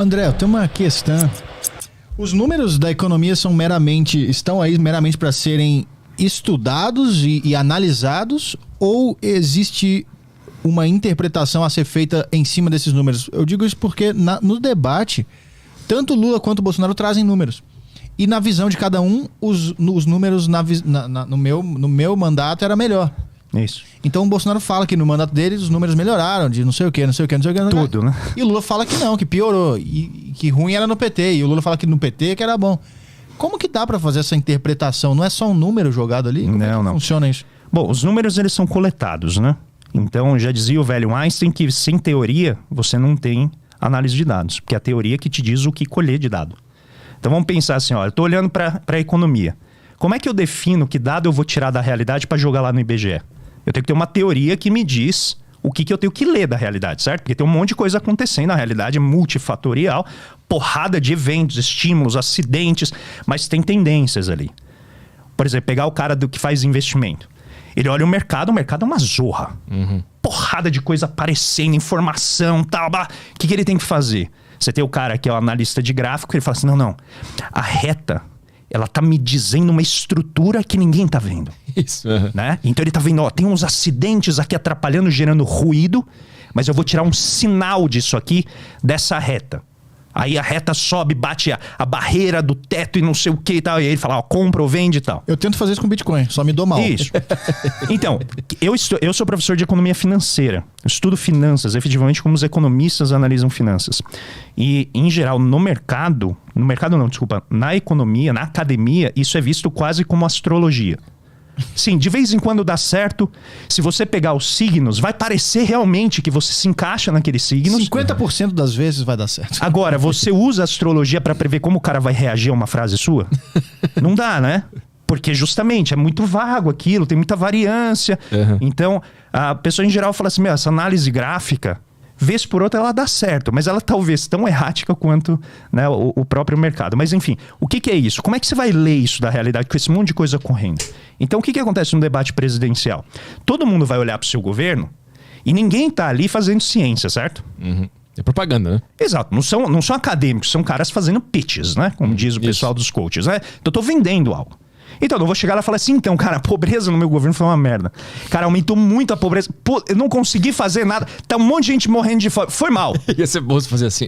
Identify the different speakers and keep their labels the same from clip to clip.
Speaker 1: André, eu tenho uma questão. Os números da economia estão aí meramente para serem estudados e analisados, ou existe uma interpretação a ser feita em cima desses números? Eu digo isso porque no debate, tanto Lula quanto Bolsonaro trazem números. E na visão de cada um, os números no meu mandato era melhor.
Speaker 2: Isso.
Speaker 1: Então o Bolsonaro fala que no mandato dele os números melhoraram, de não sei o que.
Speaker 2: Tudo, né?
Speaker 1: E o Lula fala que não, que piorou. E que ruim era no PT. E o Lula fala que no PT que era bom. Como que dá pra fazer essa interpretação? Não é só um número jogado ali? Como
Speaker 2: não.
Speaker 1: funciona isso?
Speaker 2: Bom, os números eles são coletados, né? Então já dizia o velho Einstein que sem teoria você não tem análise de dados. Porque é a teoria que te diz o que colher de dado. Então vamos pensar assim, olha, eu tô olhando para a economia. Como é que eu defino que dado eu vou tirar da realidade para jogar lá no IBGE? Eu tenho que ter uma teoria que me diz o que eu tenho que ler da realidade, certo? Porque tem um monte de coisa acontecendo, a realidade é multifatorial, porrada de eventos, estímulos, acidentes, mas tem tendências ali. Por exemplo, pegar o cara que faz investimento. Ele olha o mercado é uma zorra. Porrada de coisa aparecendo, informação, tal. O que ele tem que fazer? Você tem o cara que é o analista de gráfico, ele fala assim, não, a reta, ela tá me dizendo uma estrutura que ninguém tá vendo.
Speaker 3: Isso.
Speaker 2: Né? Então ele tá vendo, ó, tem uns acidentes aqui atrapalhando, gerando ruído, mas eu vou tirar um sinal disso aqui, dessa reta. Aí a reta sobe, bate a barreira do teto e não sei o que e tal. E aí ele fala, ó, compra ou vende e tal.
Speaker 1: Eu tento fazer isso com Bitcoin, só me dou mal.
Speaker 2: Isso. Então, eu sou professor de economia financeira. Eu estudo finanças, efetivamente como os economistas analisam finanças. E, em geral, na economia, na academia, isso é visto quase como astrologia. Sim, de vez em quando dá certo. Se você pegar os signos, vai parecer realmente que você se encaixa naqueles signos.
Speaker 1: 50% das vezes vai dar certo.
Speaker 2: Agora, você usa a astrologia para prever como o cara vai reagir a uma frase sua? Não dá, né? Porque justamente é muito vago aquilo, tem muita variância. Então, a pessoa em geral fala assim, essa análise gráfica, vez por outra ela dá certo, mas ela talvez tão errática quanto, né, o próprio mercado. Mas enfim, o que é isso? Como é que você vai ler isso da realidade com esse monte de coisa correndo? Então o que acontece no debate presidencial? Todo mundo vai olhar para o seu governo e ninguém tá ali fazendo ciência, certo?
Speaker 3: É propaganda, né?
Speaker 2: Exato, não são acadêmicos, são caras fazendo pitches, né? Como diz o pessoal dos coaches, né? Então eu tô vendendo algo. Então, eu não vou chegar lá e falar assim, então, cara, a pobreza no meu governo foi uma merda. Cara, aumentou muito a pobreza. Pô, eu não consegui fazer nada. Tá um monte de gente morrendo de fome. Foi mal.
Speaker 3: Ia ser bom se fazer assim.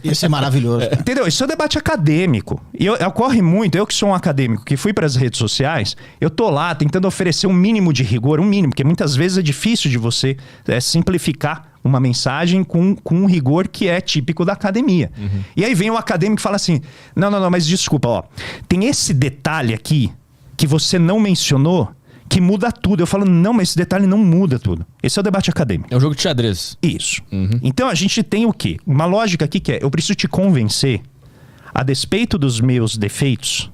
Speaker 1: Ia ser maravilhoso.
Speaker 2: Entendeu? Isso é um debate acadêmico. E ocorre muito, eu que sou um acadêmico, que fui para as redes sociais, eu tô lá tentando oferecer um mínimo de rigor, porque muitas vezes é difícil de você simplificar uma mensagem com um rigor que é típico da academia. E aí vem o acadêmico e fala assim, não, mas desculpa, ó, tem esse detalhe aqui que você não mencionou que muda tudo. Eu falo, não, mas esse detalhe não muda tudo. Esse é o debate acadêmico.
Speaker 3: É um jogo de xadrez.
Speaker 2: Isso. Então a gente tem o quê? Uma lógica aqui que é, eu preciso te convencer, a despeito dos meus defeitos,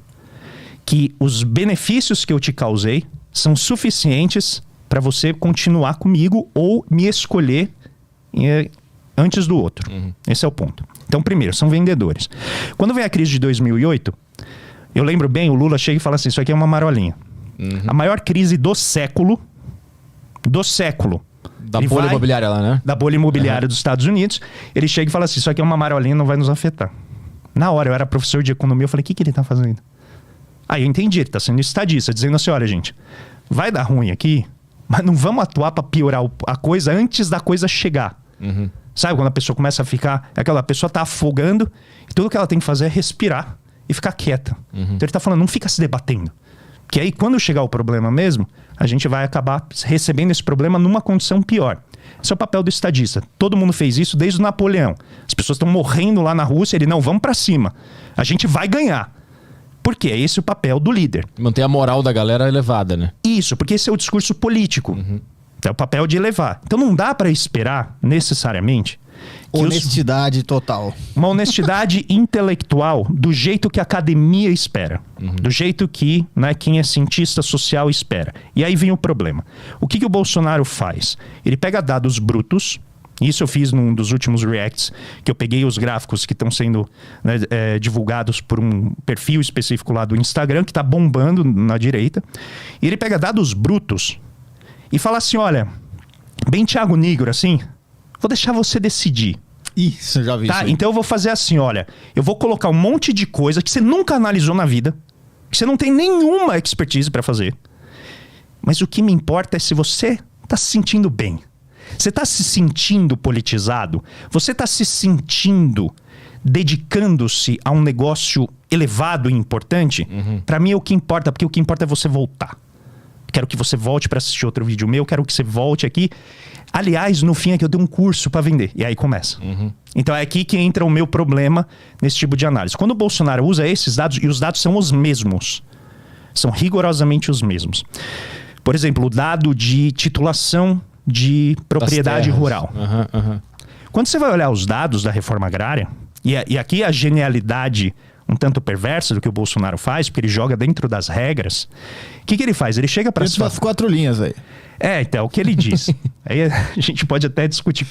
Speaker 2: que os benefícios que eu te causei são suficientes para você continuar comigo ou me escolher antes do outro. Esse é o ponto. Então, primeiro, são vendedores. Quando vem a crise de 2008, eu lembro bem, o Lula chega e fala assim, isso aqui é uma marolinha. A maior crise do século.
Speaker 3: Da bolha imobiliária lá, né?
Speaker 2: Da bolha imobiliária dos Estados Unidos. Ele chega e fala assim, isso aqui é uma marolinha, não vai nos afetar. Na hora, eu era professor de economia, eu falei, o que ele tá fazendo? Aí eu entendi, ele tá sendo estadista, dizendo assim, olha gente, vai dar ruim aqui, mas não vamos atuar para piorar a coisa antes da coisa chegar. Sabe, quando a pessoa começa a ficar, aquela pessoa tá afogando, e tudo que ela tem que fazer é respirar e ficar quieta. Então ele tá falando, não fica se debatendo. Que aí quando chegar o problema mesmo, a gente vai acabar recebendo esse problema numa condição pior. Esse é o papel do estadista. Todo mundo fez isso desde o Napoleão. As pessoas estão morrendo lá na Rússia, ele, não, vamos pra cima. A gente vai ganhar. Por quê? É esse o papel do líder.
Speaker 3: Manter a moral da galera elevada, né?
Speaker 2: Isso, porque esse é o discurso político. É o papel de elevar. Então não dá pra esperar, necessariamente,
Speaker 1: honestidade total.
Speaker 2: Uma honestidade intelectual do jeito que a academia espera. Do jeito que, né, quem é cientista social espera. E aí vem o problema. O que o Bolsonaro faz? Ele pega dados brutos. Isso eu fiz num dos últimos reacts, que eu peguei os gráficos que estão sendo, né, divulgados por um perfil específico lá do Instagram, que está bombando na direita. E ele pega dados brutos e fala assim, olha, bem Thiago Nigro, assim, vou deixar você decidir.
Speaker 1: Isso, eu já vi isso
Speaker 2: Tá?
Speaker 1: aí.
Speaker 2: Então eu vou fazer assim, olha. Eu vou colocar um monte de coisa que você nunca analisou na vida. Que você não tem nenhuma expertise pra fazer. Mas o que me importa é se você tá se sentindo bem. Você tá se sentindo politizado? Você tá se sentindo dedicando-se a um negócio elevado e importante? Pra mim é o que importa, porque o que importa é você voltar. Quero que você volte pra assistir outro vídeo meu, quero que você volte aqui. Aliás, no fim é que eu tenho um curso pra vender. E aí começa. Então é aqui que entra o meu problema nesse tipo de análise. Quando o Bolsonaro usa esses dados, e os dados são os mesmos. São rigorosamente os mesmos. Por exemplo, o dado de titulação de propriedade rural. Quando você vai olhar os dados da reforma agrária, e aqui a genialidade um tanto perversa do que o Bolsonaro faz, porque ele joga dentro das regras, o que ele faz? Ele chega para
Speaker 1: Dentro das 4 linhas aí.
Speaker 2: Então, o que ele diz. Aí a gente pode até discutir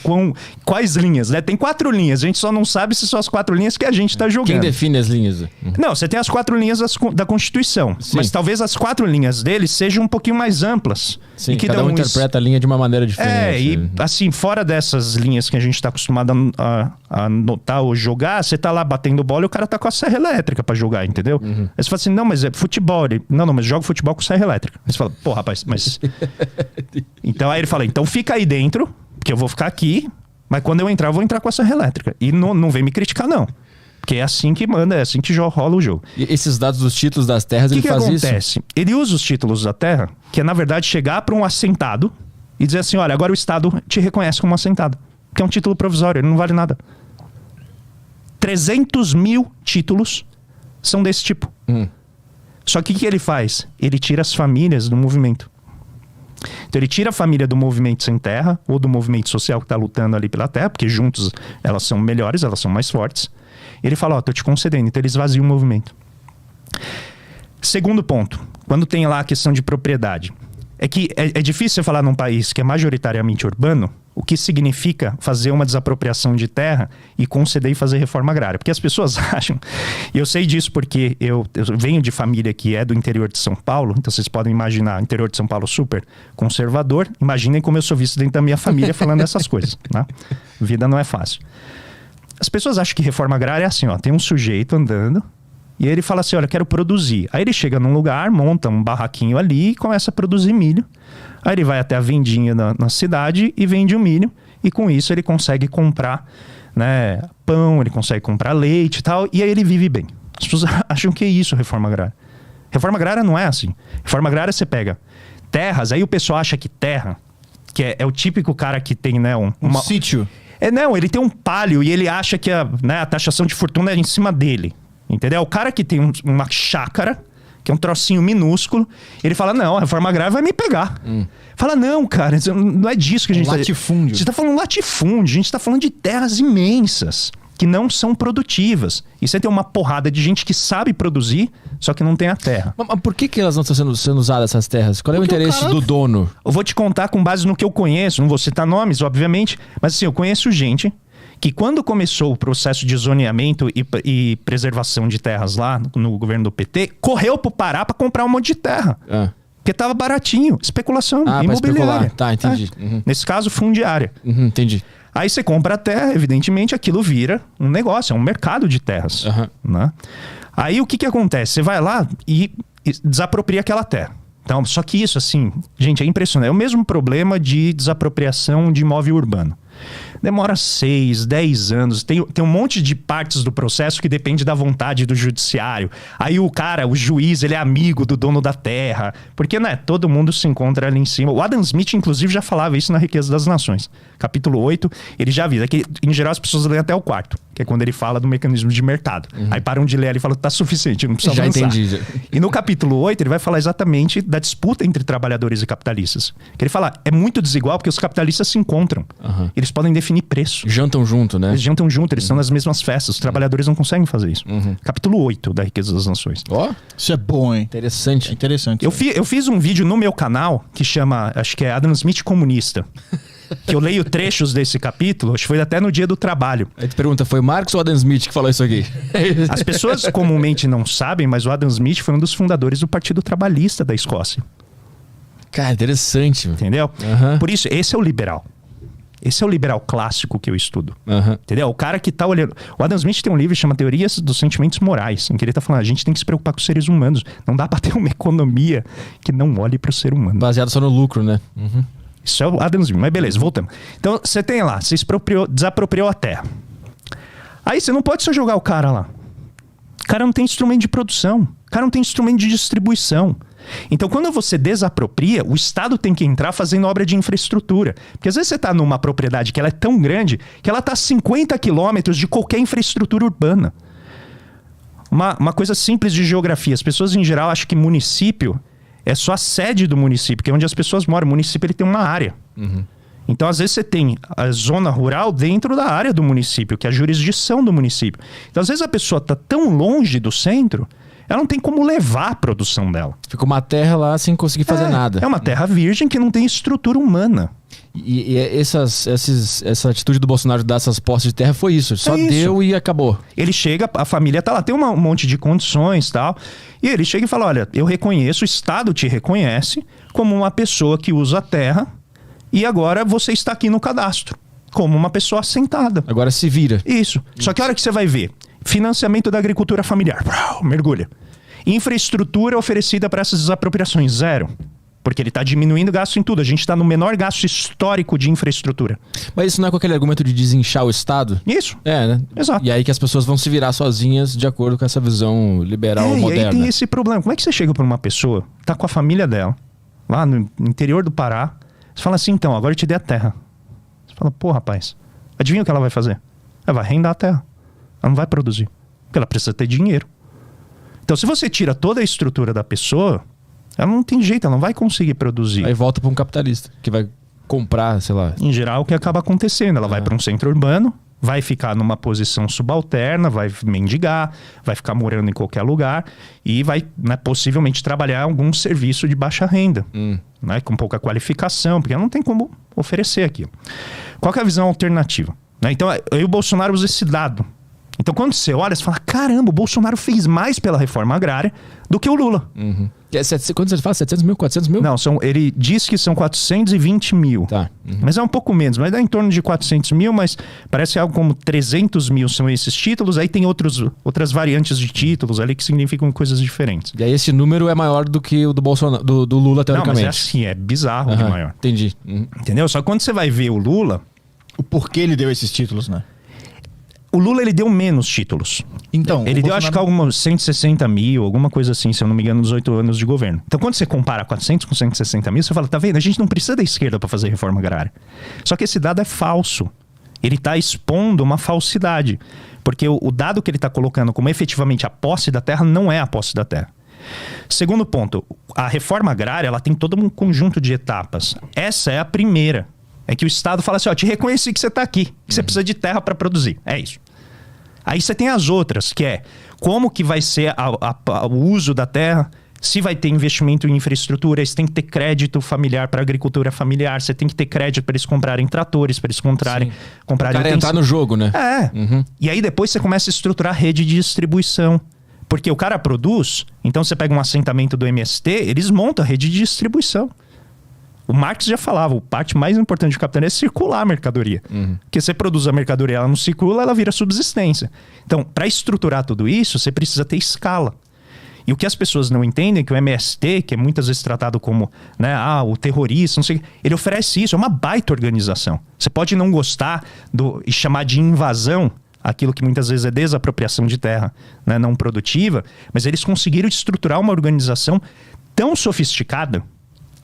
Speaker 2: quais linhas, né? Tem 4 linhas, a gente só não sabe se são as 4 linhas que a gente tá jogando.
Speaker 3: Quem define as linhas?
Speaker 2: Não, você tem as 4 linhas da Constituição.
Speaker 3: Sim.
Speaker 2: Mas talvez as 4 linhas dele sejam um pouquinho mais amplas.
Speaker 3: Sim,
Speaker 2: e que
Speaker 3: cada
Speaker 2: dão
Speaker 3: um interpreta a linha de uma maneira diferente.
Speaker 2: E assim, fora dessas linhas que a gente tá acostumado a notar ou jogar, você tá lá batendo bola e o cara tá com a serra elétrica pra jogar, entendeu? Aí você fala assim, não, mas é futebol. Não, mas joga futebol com serra elétrica. Aí você fala, pô, rapaz, mas... Então aí ele fala, então fica aí dentro, porque eu vou ficar aqui, mas quando eu entrar, eu vou entrar com a serra elétrica. E não vem me criticar, não. Porque é assim que manda, é assim que rola o jogo.
Speaker 3: E esses dados dos títulos das terras, ele faz isso? O que
Speaker 2: acontece? Ele usa os títulos da terra, que é na verdade chegar para um assentado e dizer assim, olha, agora o Estado te reconhece como assentado. Que é um título provisório, ele não vale nada. 300 mil títulos são desse tipo. Só que o que ele faz? Ele tira as famílias do movimento. Então ele tira a família do movimento sem terra, ou do movimento social que está lutando ali pela terra, porque juntos elas são melhores, elas são mais fortes. Ele fala, tô te concedendo, então ele esvazia o movimento. Segundo ponto, quando tem lá a questão de propriedade, é que é difícil você falar num país que é majoritariamente urbano, o que significa fazer uma desapropriação de terra e conceder e fazer reforma agrária. Porque as pessoas acham, e eu sei disso porque eu venho de família que é do interior de São Paulo, então vocês podem imaginar, interior de São Paulo super conservador, imaginem como eu sou visto dentro da minha família falando essas coisas, né? Vida não é fácil. As pessoas acham que reforma agrária é assim, ó, tem um sujeito andando e ele fala assim, olha, quero produzir. Aí ele chega num lugar, monta um barraquinho ali e começa a produzir milho. Aí ele vai até a vendinha na cidade e vende o milho. E com isso ele consegue comprar, né, pão, ele consegue comprar leite e tal. E aí ele vive bem. As pessoas acham que é isso reforma agrária. Reforma agrária não é assim. Reforma agrária você pega terras, aí o pessoal acha que terra, que é o típico cara que tem, né, um
Speaker 1: sítio.
Speaker 2: Não, ele tem um palio e ele acha que a taxação de fortuna é em cima dele. Entendeu? O cara que tem uma chácara, que é um trocinho minúsculo, ele fala, não, a reforma agrária vai me pegar. Fala, não, cara, não é disso que a gente tá...
Speaker 1: Latifúndio.
Speaker 2: Você tá falando latifúndio, a gente tá falando de terras imensas, que não são produtivas. E você tem uma porrada de gente que sabe produzir, só que não tem a terra.
Speaker 3: Mas por que elas não estão sendo usadas, essas terras? Qual é o interesse do dono?
Speaker 2: Eu vou te contar com base no que eu conheço, não vou citar nomes, obviamente, mas assim, eu conheço gente que quando começou o processo de zoneamento e preservação de terras lá no governo do PT, correu pro Pará para comprar um monte de terra. Porque tava baratinho, especulação imobiliária.
Speaker 3: Tá, entendi.
Speaker 2: Nesse caso, fundiária.
Speaker 3: Entendi.
Speaker 2: Aí você compra a terra, evidentemente aquilo vira um negócio, é um mercado de terras. Né? Aí o que acontece? Você vai lá e desapropria aquela terra. Então, só que isso, assim, gente, é impressionante. É o mesmo problema de desapropriação de imóvel urbano. Demora 6, 10 anos. Tem um monte de partes do processo que depende da vontade do judiciário. Aí o juiz, ele é amigo do dono da terra. Porque, né, todo mundo se encontra ali em cima. O Adam Smith, inclusive, já falava isso na Riqueza das Nações. Capítulo 8, ele já avisa que, em geral, as pessoas leem até o 4º, que é quando ele fala do mecanismo de mercado. Aí param de ler ali e falam, tá suficiente, não precisa avançar.
Speaker 3: Já entendi.
Speaker 2: E no capítulo 8, ele vai falar exatamente da disputa entre trabalhadores e capitalistas. Que ele fala, é muito desigual porque os capitalistas se encontram. Eles podem definir preço.
Speaker 3: Jantam junto, né?
Speaker 2: Eles jantam junto, eles estão nas mesmas festas. Os trabalhadores não conseguem fazer isso. Capítulo 8 da Riqueza das Nações.
Speaker 1: Isso é bom, hein?
Speaker 3: Interessante.
Speaker 1: É interessante.
Speaker 2: Eu fiz um vídeo no meu canal que chama, acho que é Adam Smith Comunista. Que eu leio trechos desse capítulo, acho que foi até no Dia do Trabalho.
Speaker 3: Aí tu pergunta, foi Marx ou Adam Smith que falou isso aqui?
Speaker 2: As pessoas comumente não sabem, mas o Adam Smith foi um dos fundadores do Partido Trabalhista da Escócia.
Speaker 3: Cara, interessante.
Speaker 2: Entendeu? Por isso, esse é o liberal. Esse é o liberal clássico que eu estudo.
Speaker 3: Aham.
Speaker 2: Entendeu? O cara que tá olhando... O Adam Smith tem um livro que chama Teorias dos Sentimentos Morais, em que ele tá falando, a gente tem que se preocupar com os seres humanos. Não dá pra ter uma economia que não olhe pro ser humano.
Speaker 3: Baseado só no lucro, né? Uhum.
Speaker 2: Isso é o Adam Smith. Mas beleza, voltamos. Então, você tem lá, você desapropriou a terra. Aí você não pode só jogar o cara lá. O cara não tem instrumento de produção. O cara não tem instrumento de distribuição. Então, quando você desapropria, o Estado tem que entrar fazendo obra de infraestrutura. Porque às vezes você está numa propriedade que ela é tão grande que ela está a 50 quilômetros de qualquer infraestrutura urbana. Uma coisa simples de geografia. As pessoas, em geral, acham que município é só a sede do município, que é onde as pessoas moram. O município ele tem uma área.
Speaker 3: Uhum.
Speaker 2: Então, às vezes, você tem a zona rural dentro da área do município, que é a jurisdição do município. Então, às vezes, a pessoa está tão longe do centro, ela não tem como levar a produção dela.
Speaker 3: Fica uma terra lá sem conseguir fazer nada.
Speaker 2: É uma terra virgem que não tem estrutura humana.
Speaker 3: E essa atitude do Bolsonaro de dar essas posses de terra foi isso. Só deu e acabou.
Speaker 2: Ele chega, a família tá lá, tem um monte de condições e tal. E ele chega e fala, olha, eu reconheço, o Estado te reconhece como uma pessoa que usa a terra e agora você está aqui no cadastro, como uma pessoa assentada.
Speaker 3: Agora se vira.
Speaker 2: Isso. Só que a hora que você vai ver, financiamento da agricultura familiar, mergulha. Infraestrutura oferecida para essas desapropriações, zero. Porque ele está diminuindo gasto em tudo. A gente está no menor gasto histórico de infraestrutura.
Speaker 3: Mas isso não é com aquele argumento de desinchar o Estado?
Speaker 2: Isso.
Speaker 3: É, né?
Speaker 2: Exato.
Speaker 3: E aí que as pessoas vão se virar sozinhas de acordo com essa visão liberal moderna.
Speaker 2: E aí tem esse problema. Como é que você chega para uma pessoa, tá com a família dela, lá no interior do Pará, você fala assim, então, agora eu te dei a terra. Você fala, pô, rapaz, adivinha o que ela vai fazer? Ela vai arrendar a terra. Ela não vai produzir. Porque ela precisa ter dinheiro. Então, se você tira toda a estrutura da pessoa, ela não tem jeito, ela não vai conseguir produzir.
Speaker 3: Aí volta para um capitalista, que vai comprar, sei lá.
Speaker 2: Em geral, o que acaba acontecendo? Ela vai para um centro urbano, vai ficar numa posição subalterna, vai mendigar, vai ficar morando em qualquer lugar e vai, né, possivelmente trabalhar algum serviço de baixa renda, né, com pouca qualificação, porque ela não tem como oferecer aquilo. Qual que é a visão alternativa? Né? Então, aí o Bolsonaro usa esse dado. Então, quando você olha, você fala, caramba, o Bolsonaro fez mais pela reforma agrária do que o Lula.
Speaker 3: Uhum. Quando você fala 700 mil, 400 mil?
Speaker 2: Não, ele diz que são 420 mil.
Speaker 3: Tá. Uhum.
Speaker 2: Mas é um pouco menos, mas dá em torno de 400 mil, mas parece algo como 300 mil são esses títulos. Aí tem outras variantes de títulos ali que significam coisas diferentes.
Speaker 3: E aí esse número é maior do que o do Bolsonaro, do Lula, teoricamente.
Speaker 2: Não, mas é assim, é bizarro de maior.
Speaker 3: Entendi.
Speaker 2: Entendeu? Só que quando você vai ver o Lula...
Speaker 1: O porquê ele deu esses títulos, né?
Speaker 2: O Lula, ele deu menos títulos.
Speaker 1: Então,
Speaker 2: ele deu, acho que alguns 160 mil, alguma coisa assim, se eu não me engano, nos 8 anos de governo. Então, quando você compara 400 com 160 mil, você fala, tá vendo? A gente não precisa da esquerda para fazer reforma agrária. Só que esse dado é falso. Ele está expondo uma falsidade. Porque o dado que ele está colocando como efetivamente a posse da terra não é a posse da terra. Segundo ponto, a reforma agrária, ela tem todo um conjunto de etapas. Essa é a primeira. É que o Estado fala assim, ó, te reconheci que você está aqui, que você precisa de terra para produzir. É isso. Aí você tem as outras, que é como que vai ser o uso da terra, se vai ter investimento em infraestrutura, você tem que ter crédito familiar para agricultura familiar, você tem que ter crédito para eles comprarem tratores, para eles comprarem
Speaker 3: o cara entrar no jogo, né?
Speaker 2: É. Uhum. E aí depois você começa a estruturar a rede de distribuição. Porque o cara produz, então você pega um assentamento do MST, eles montam a rede de distribuição. O Marx já falava, a parte mais importante do capitalismo é circular a mercadoria. Porque você produz a mercadoria, ela não circula, ela vira subsistência. Então, para estruturar tudo isso, você precisa ter escala. E o que as pessoas não entendem é que o MST, que é muitas vezes tratado como, né, o terrorista, não sei, ele oferece isso, é uma baita organização. Você pode não gostar e chamar de invasão aquilo que muitas vezes é desapropriação de terra, né, não produtiva, mas eles conseguiram estruturar uma organização tão sofisticada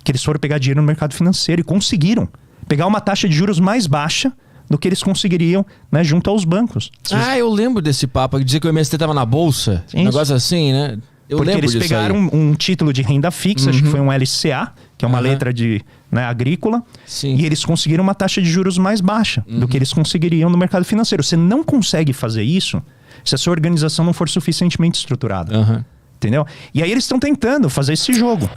Speaker 2: que eles foram pegar dinheiro no mercado financeiro e conseguiram pegar uma taxa de juros mais baixa do que eles conseguiriam, né, junto aos bancos.
Speaker 3: Eu lembro desse papo, dizer que o MST estava na bolsa, um negócio assim, né?
Speaker 2: Porque eles pegaram um título de renda fixa, acho que foi um LCA, que é uma letra de, né, agrícola, e eles conseguiram uma taxa de juros mais baixa do que eles conseguiriam no mercado financeiro. Você não consegue fazer isso se a sua organização não for suficientemente estruturada. Entendeu? E aí eles estão tentando fazer esse jogo.